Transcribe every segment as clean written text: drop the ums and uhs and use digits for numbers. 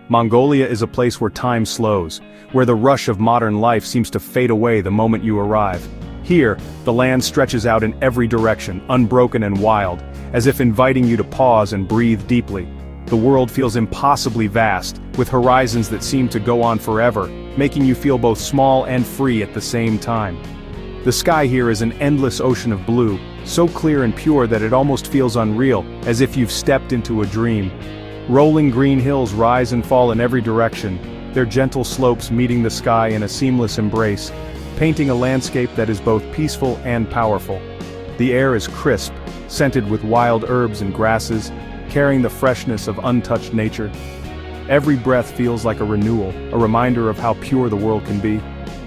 Mongolia is a place where time slows, where the rush of modern life seems to fade away the moment you arrive. Here, the land stretches out in every direction, unbroken and wild, as if inviting you to pause and breathe deeply. The world feels impossibly vast, with horizons that seem to go on forever, making you feel both small and free at the same time. The sky here is an endless ocean of blue, so clear and pure that it almost feels unreal, as if you've stepped into a dream. Rolling green hills rise and fall in every direction, their gentle slopes meeting the sky in a seamless embrace, painting a landscape that is both peaceful and powerful. The air is crisp, scented with wild herbs and grasses, carrying the freshness of untouched nature. Every breath feels like a renewal, a reminder of how pure the world can be.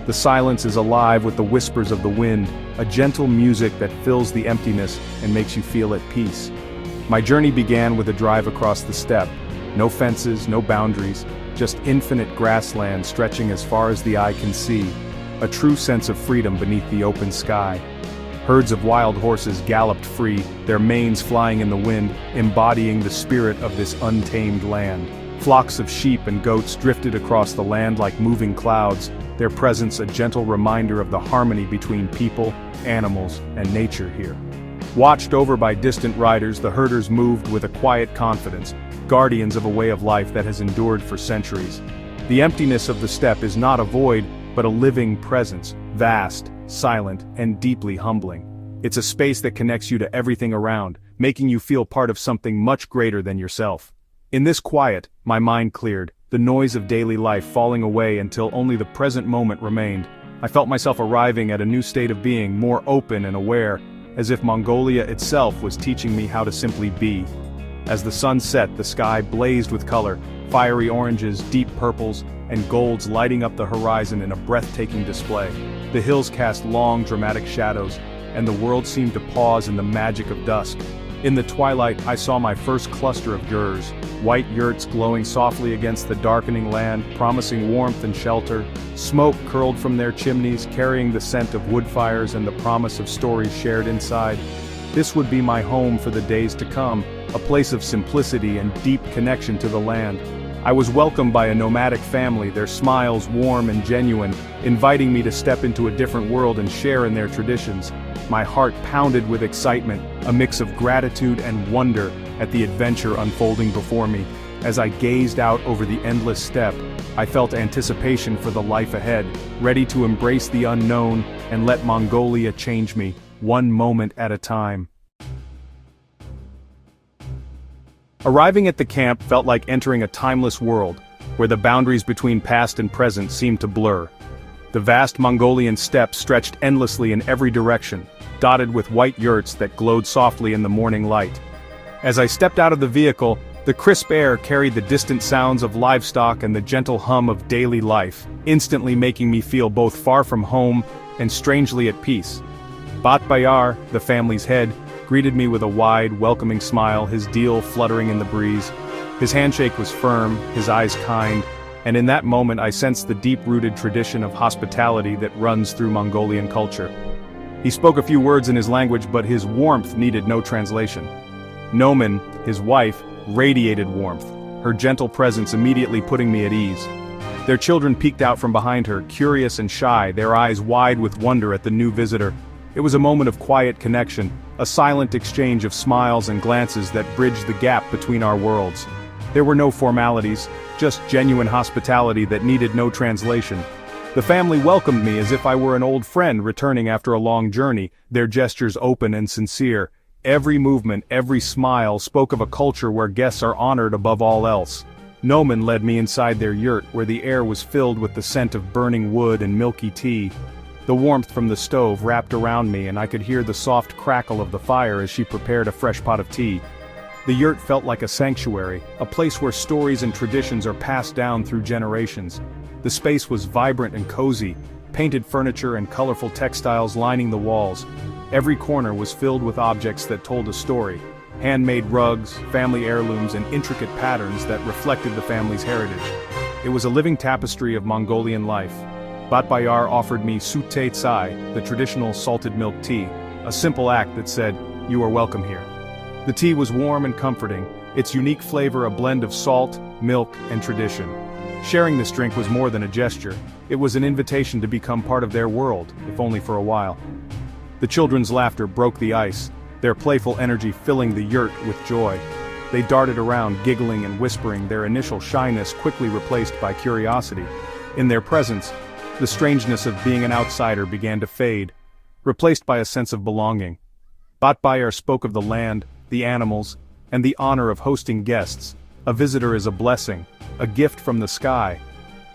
The silence is alive with the whispers of the wind, a gentle music that fills the emptiness and makes you feel at peace. My journey began with a drive across the steppe. No fences, no boundaries, just infinite grassland stretching as far as the eye can see. A true sense of freedom beneath the open sky. Herds of wild horses galloped free, their manes flying in the wind, embodying the spirit of this untamed land. Flocks of sheep and goats drifted across the land like moving clouds, their presence a gentle reminder of the harmony between people, animals, and nature here. Watched over by distant riders, the herders moved with a quiet confidence, guardians of a way of life that has endured for centuries. The emptiness of the steppe is not a void, but a living presence, vast, silent, and deeply humbling. It's a space that connects you to everything around, making you feel part of something much greater than yourself. In this quiet, my mind cleared, the noise of daily life falling away until only the present moment remained. I felt myself arriving at a new state of being, more open and aware, as if Mongolia itself was teaching me how to simply be. As the sun set, the sky blazed with color, fiery oranges, deep purples, and golds lighting up the horizon in a breathtaking display. The hills cast long, dramatic shadows, and the world seemed to pause in the magic of dusk. In the twilight, I saw my first cluster of gurs, white yurts glowing softly against the darkening land, promising warmth and shelter. Smoke curled from their chimneys, carrying the scent of wood fires and the promise of stories shared inside. This would be my home for the days to come, a place of simplicity and deep connection to the land. I was welcomed by a nomadic family, their smiles warm and genuine, inviting me to step into a different world and share in their traditions. My heart pounded with excitement, a mix of gratitude and wonder at the adventure unfolding before me. As I gazed out over the endless steppe, I felt anticipation for the life ahead, ready to embrace the unknown and let Mongolia change me, one moment at a time. Arriving at the camp felt like entering a timeless world, where the boundaries between past and present seemed to blur. The vast Mongolian steppe stretched endlessly in every direction, dotted with white yurts that glowed softly in the morning light. As I stepped out of the vehicle, the crisp air carried the distant sounds of livestock and the gentle hum of daily life, instantly making me feel both far from home and strangely at peace. Bat Bayar, the family's head, greeted me with a wide, welcoming smile, his deal fluttering in the breeze. His handshake was firm, his eyes kind, and in that moment I sensed the deep-rooted tradition of hospitality that runs through Mongolian culture. He spoke a few words in his language, but his warmth needed no translation. Noman, his wife, radiated warmth, her gentle presence immediately putting me at ease. Their children peeked out from behind her, curious and shy, their eyes wide with wonder at the new visitor. It was a moment of quiet connection, a silent exchange of smiles and glances that bridged the gap between our worlds. There were no formalities, just genuine hospitality that needed no translation. The family welcomed me as if I were an old friend returning after a long journey, their gestures open and sincere. Every movement, every smile spoke of a culture where guests are honored above all else. Noman led me inside their yurt, where the air was filled with the scent of burning wood and milky tea. The warmth from the stove wrapped around me and I could hear the soft crackle of the fire as she prepared a fresh pot of tea. The yurt felt like a sanctuary, a place where stories and traditions are passed down through generations. The space was vibrant and cozy, painted furniture and colorful textiles lining the walls. Every corner was filled with objects that told a story, handmade rugs, family heirlooms, and intricate patterns that reflected the family's heritage. It was a living tapestry of Mongolian life. Bat Bayar offered me sute tsai, the traditional salted milk tea, a simple act that said, "You are welcome here." The tea was warm and comforting, its unique flavor a blend of salt, milk, and tradition. Sharing this drink was more than a gesture, it was an invitation to become part of their world, if only for a while. The children's laughter broke the ice, their playful energy filling the yurt with joy. They darted around, giggling and whispering, their initial shyness quickly replaced by curiosity. In their presence, the strangeness of being an outsider began to fade, replaced by a sense of belonging. Batbayar spoke of the land, the animals, and the honor of hosting guests. A visitor is a blessing, a gift from the sky.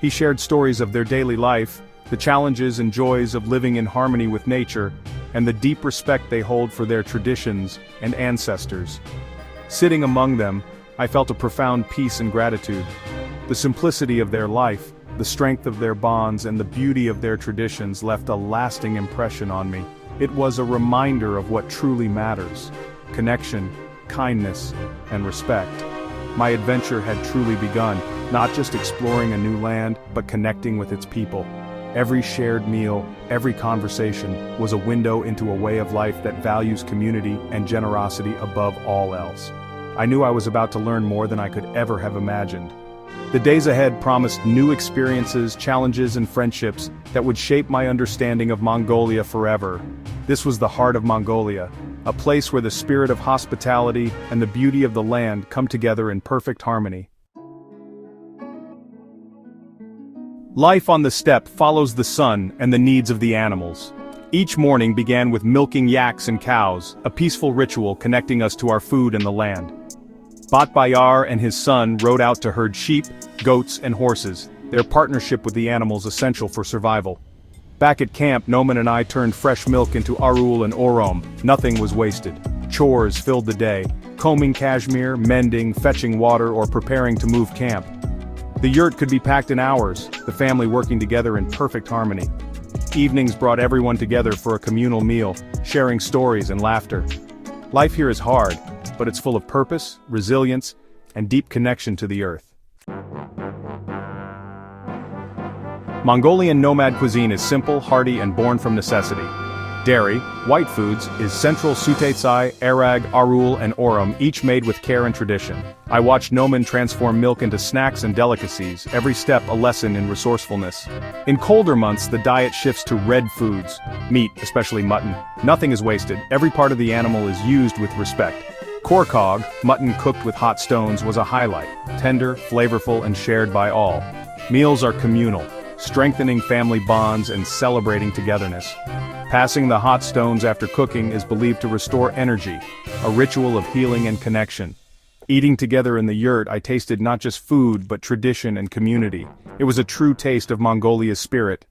He shared stories of their daily life, the challenges and joys of living in harmony with nature, and the deep respect they hold for their traditions and ancestors. Sitting among them, I felt a profound peace and gratitude. The simplicity of their life, the strength of their bonds, and the beauty of their traditions left a lasting impression on me. It was a reminder of what truly matters: connection, kindness, and respect. My adventure had truly begun, not just exploring a new land, but connecting with its people. Every shared meal, every conversation, was a window into a way of life that values community and generosity above all else. I knew I was about to learn more than I could ever have imagined. The days ahead promised new experiences, challenges, and friendships that would shape my understanding of Mongolia forever. This was the heart of Mongolia, a place where the spirit of hospitality and the beauty of the land come together in perfect harmony. Life on the steppe follows the sun and the needs of the animals. Each morning began with milking yaks and cows, a peaceful ritual connecting us to our food and the land. Batbayar and his son rode out to herd sheep, goats, and horses, their partnership with the animals essential for survival. Back at camp, Noman and I turned fresh milk into arul and orom. Nothing was wasted. Chores filled the day: combing cashmere, mending, fetching water, or preparing to move camp. The yurt could be packed in hours, the family working together in perfect harmony. Evenings brought everyone together for a communal meal, sharing stories and laughter. Life here is hard, but it's full of purpose, resilience, and deep connection to the earth. Mongolian nomad cuisine is simple, hearty, and born from necessity. Dairy, white foods, is central: sutetsai, arag, arul, and orom, each made with care and tradition. I watched Noman transform milk into snacks and delicacies, every step a lesson in resourcefulness. In colder months, the diet shifts to red foods. Meat, especially mutton. Nothing is wasted, every part of the animal is used with respect. Korkog, mutton cooked with hot stones, was a highlight, tender, flavorful, and shared by all. Meals are communal, strengthening family bonds and celebrating togetherness. Passing the hot stones after cooking is believed to restore energy, a ritual of healing and connection. Eating together in the yurt, I tasted not just food but tradition and community. It was a true taste of Mongolia's spirit.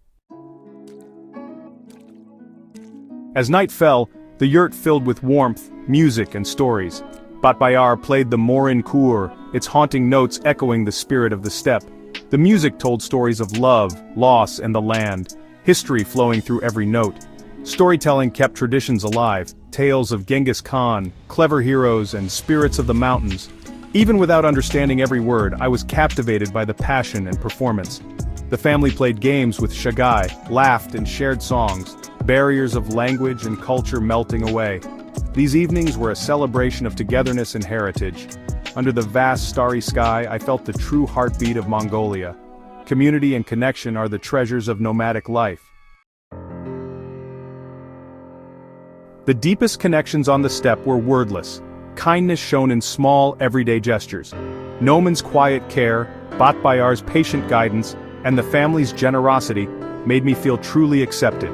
As night fell, the yurt filled with warmth, music, and stories. Batbayar played the morin kur, its haunting notes echoing the spirit of the steppe. The music told stories of love, loss, and the land, history flowing through every note. Storytelling kept traditions alive, tales of Genghis Khan, clever heroes, and spirits of the mountains. Even without understanding every word, I was captivated by the passion and performance. The family played games with shagai, laughed and shared songs, barriers of language and culture melting away. These evenings were a celebration of togetherness and heritage. Under the vast starry sky, I felt the true heartbeat of Mongolia. Community and connection are the treasures of nomadic life. The deepest connections on the steppe were wordless, kindness shown in small, everyday gestures. Noman's quiet care, Batbayar's patient guidance, and the family's generosity made me feel truly accepted.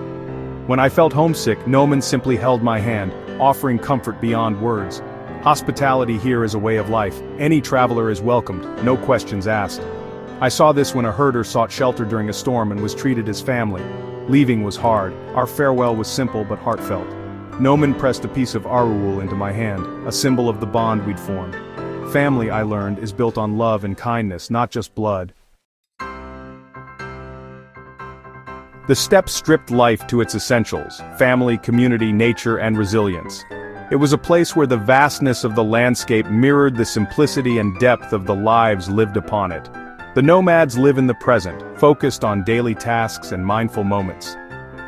When I felt homesick, Noman simply held my hand, offering comfort beyond words. Hospitality here is a way of life. Any traveler is welcomed, no questions asked. I saw this when a herder sought shelter during a storm and was treated as family. Leaving was hard. Our farewell was simple but heartfelt. Noman pressed a piece of arul into my hand, a symbol of the bond we'd formed. Family, I learned, is built on love and kindness, not just blood. The steppe stripped life to its essentials: family, community, nature, and resilience. It was a place where the vastness of the landscape mirrored the simplicity and depth of the lives lived upon it. The nomads live in the present, focused on daily tasks and mindful moments.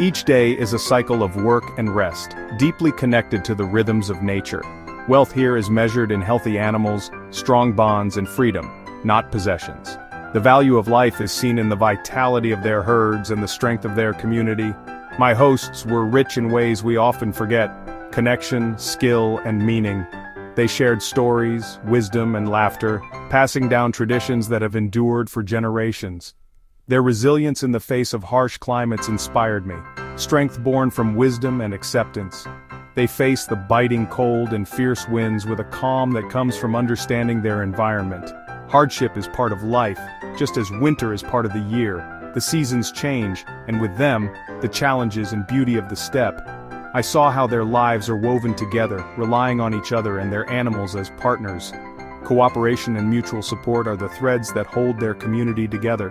Each day is a cycle of work and rest, deeply connected to the rhythms of nature. Wealth here is measured in healthy animals, strong bonds and freedom, not possessions. The value of life is seen in the vitality of their herds and the strength of their community. My hosts were rich in ways we often forget: connection, skill, and meaning. They shared stories, wisdom, and laughter, passing down traditions that have endured for generations. Their resilience in the face of harsh climates inspired me, strength born from wisdom and acceptance. They faced the biting cold and fierce winds with a calm that comes from understanding their environment. Hardship is part of life, just as winter is part of the year. The seasons change, and with them, the challenges and beauty of the steppe. I saw how their lives are woven together, relying on each other and their animals as partners. Cooperation and mutual support are the threads that hold their community together.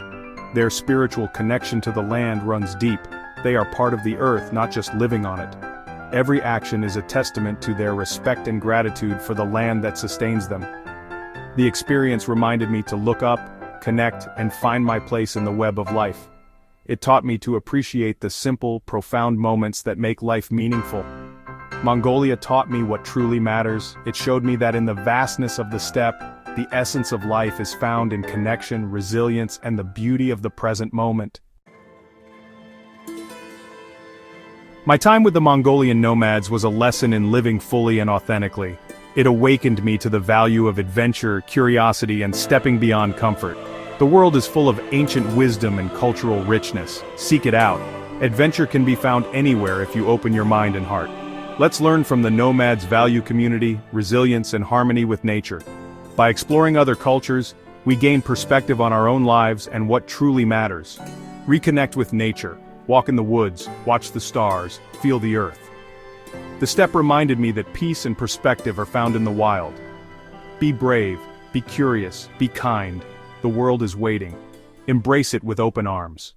Their spiritual connection to the land runs deep. They are part of the earth, not just living on it. Every action is a testament to their respect and gratitude for the land that sustains them. The experience reminded me to look up, connect, and find my place in the web of life. It taught me to appreciate the simple, profound moments that make life meaningful. Mongolia taught me what truly matters. It showed me that in the vastness of the steppe, the essence of life is found in connection, resilience, and the beauty of the present moment. My time with the Mongolian nomads was a lesson in living fully and authentically. It awakened me to the value of adventure, curiosity, and stepping beyond comfort. The world is full of ancient wisdom and cultural richness. Seek it out. Adventure can be found anywhere if you open your mind and heart. Let's learn from the nomads' value community, resilience, and harmony with nature. By exploring other cultures, we gain perspective on our own lives and what truly matters. Reconnect with nature. Walk in the woods, watch the stars, feel the earth. The steppe reminded me that peace and perspective are found in the wild. Be brave, be curious, be kind. The world is waiting. Embrace it with open arms.